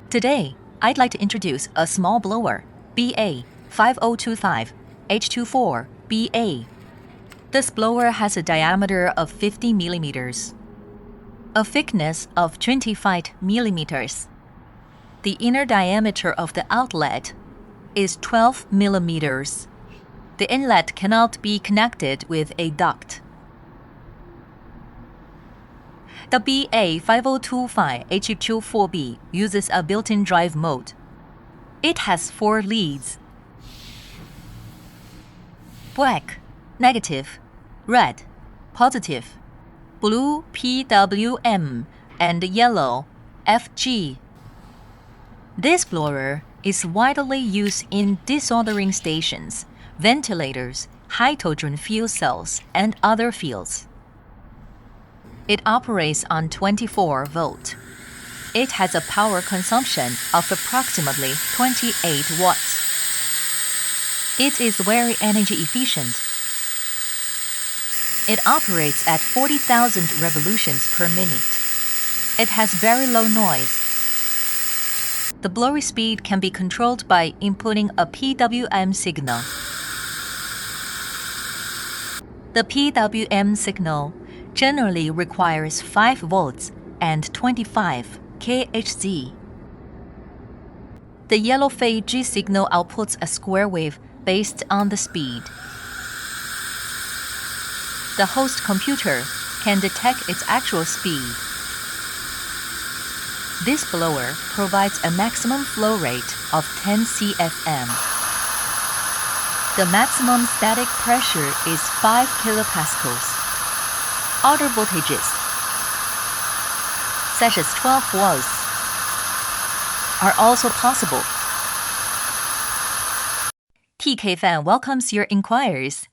Today, I'd like to introduce a small blower, BA5025H24B-A. This blower has a diameter of 50 millimeters, a thickness of 25 millimeters. The inner diameter of the outlet is 12 millimeters. The inlet cannot be connected with a duct. The BA5025H24B uses a built-in drive mode. It has 4 leads: black, negative; red, positive; blue, PWM; and yellow, FG. This blower is widely used in desoldering stations, ventilators, hydrogen fuel cells, and other fields. It operates on 24 volt. It has a power consumption of approximately 28 watts. It is very energy efficient. It operates at 40,000 revolutions per minute. It has very low noise. The blower speed can be controlled by inputting a PWM signal. The PWM signal generally requires 5 volts and 25 kHz. The yellow phase G signal outputs a square wave based on the speed. The host computer can detect its actual speed. This blower provides a maximum flow rate of 10 CFM. The maximum static pressure is 5 kilopascals. Other voltages, such as 12 volts, are also possible. TK Fan welcomes your inquiries.